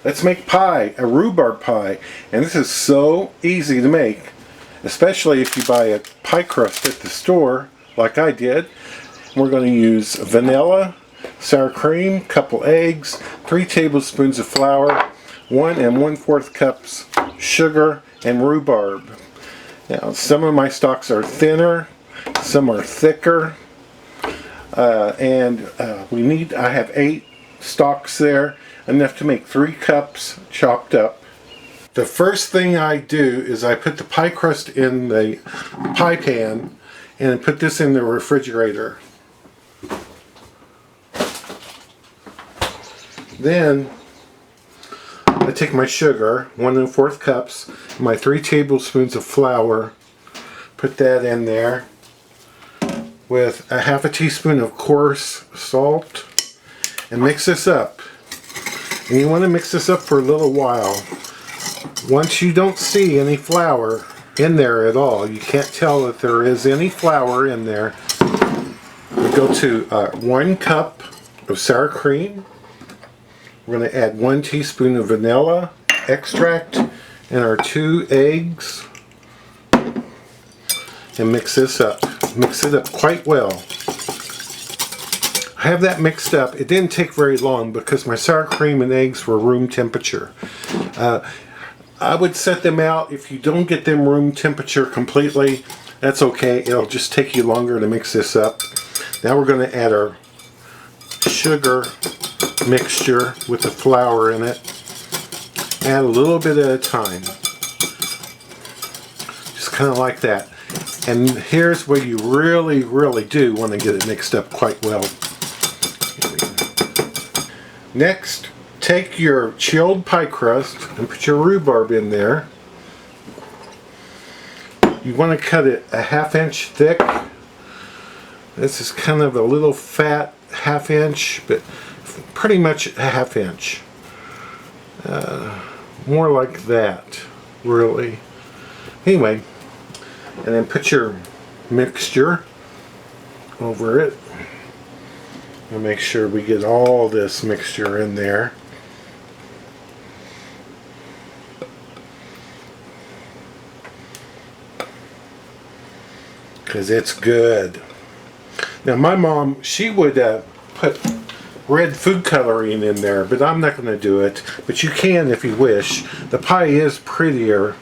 Let's make pie, a rhubarb pie. And this is so easy to make, especially if you buy a pie crust at the store, like I did. We're going to use vanilla, sour cream, couple eggs, 3 tablespoons of flour, 1 1/4 cups sugar, and rhubarb. Now, some of my stalks are thinner, some are thicker, I have 8 stalks there, enough to make 3 cups chopped up. The first thing I do is I put the pie crust in the pie pan and put this in the refrigerator. Then I take my sugar, 1 1/4 cups, my 3 tablespoons of flour, put that in there with a 1/2 teaspoon of coarse salt, and mix this up. And you want to mix this up for a little while. Once you don't see any flour in there at all, you can't tell that there is any flour in there, we go to 1 cup of sour cream. We're going to add 1 teaspoon of vanilla extract and our 2 eggs, and mix this up. Mix it up quite well. I have that mixed up. It didn't take very long because my sour cream and eggs were room temperature. I would set them out. If you don't get them room temperature completely, that's okay. It'll just take you longer to mix this up. Now we're going to add our sugar mixture with the flour in it. Add a little bit at a time. Just kind of like that. And here's where you really do want to get it mixed up quite well. Next, take your chilled pie crust and put your rhubarb in there. You want to cut it a 1/2 inch thick. This is kind of a little fat 1/2 inch, but pretty much a 1/2 inch. More like that, really. Anyway, and then put your mixture over it. And make sure we get all this mixture in there. Because it's good. Now my mom, she would put red food coloring in there, but I'm not going to do it. But you can if you wish. The pie is prettier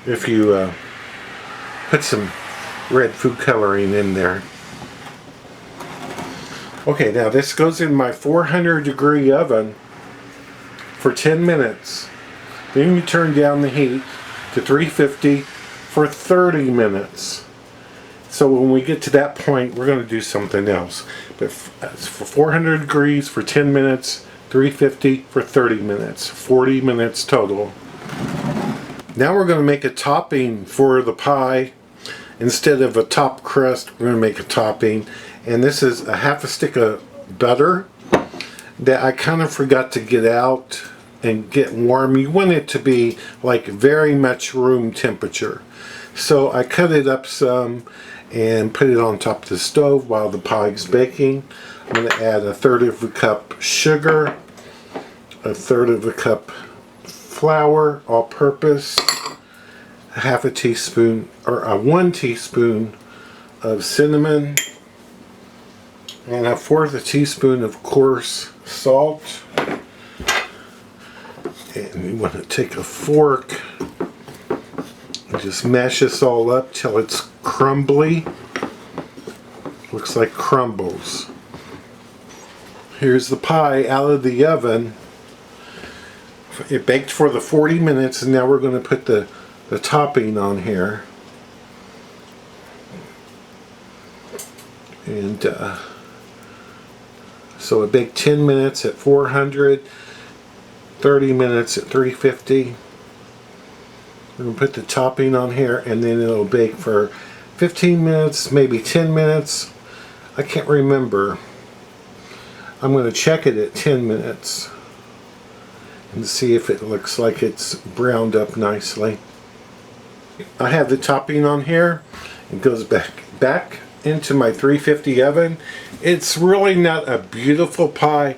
if you put some red food coloring in there. Okay, now this goes in my 400-degree oven for 10 minutes. Then you turn down the heat to 350 for 30 minutes. So when we get to that point, we're going to do something else. But for 400 degrees for 10 minutes, 350 for 30 minutes, 40 minutes total. Now we're going to make a topping for the pie. Instead of a top crust, we're going to make a topping. And this is a 1/2 stick of butter that I kind of forgot to get out and get warm. You want it to be like very much room temperature. So I cut it up some and put it on top of the stove while the pie is baking. I'm going to add 1/3 cup sugar, 1/3 cup flour, all-purpose, 1/2 teaspoon or 1 teaspoon of cinnamon, and 1/4 teaspoon of coarse salt. And you want to take a fork and just mash this all up till it's crumbly. Looks like crumbles. Here's the pie out of the oven. It baked for the 40 minutes, and now we're going to put the topping on here. And so it baked 10 minutes at 400, 30 minutes at 350. We're going to put the topping on here, and then it'll bake for 15 minutes, maybe 10 minutes. I can't remember. I'm going to check it at 10 minutes and see if it looks like it's browned up nicely. I have the topping on here. It goes back into my 350 oven. It's really not a beautiful pie,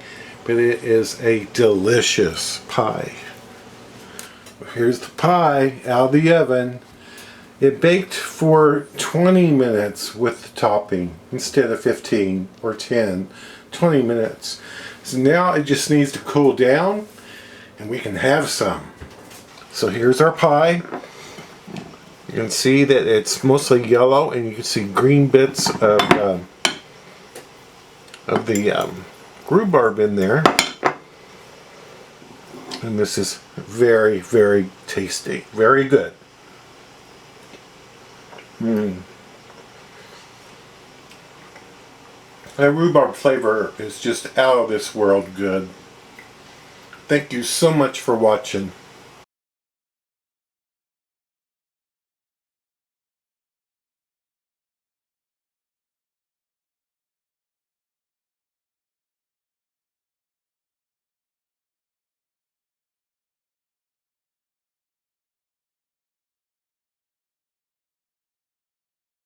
but it is a delicious pie. Here's the pie out of the oven. It baked for 20 minutes with the topping instead of 15 or 10. 20 minutes. So now it just needs to cool down and we can have some. So here's our pie. You can see that it's mostly yellow, and you can see green bits of the rhubarb in there. And this is very, very tasty. Very good. That rhubarb flavor is just out of this world good. Thank you so much for watching.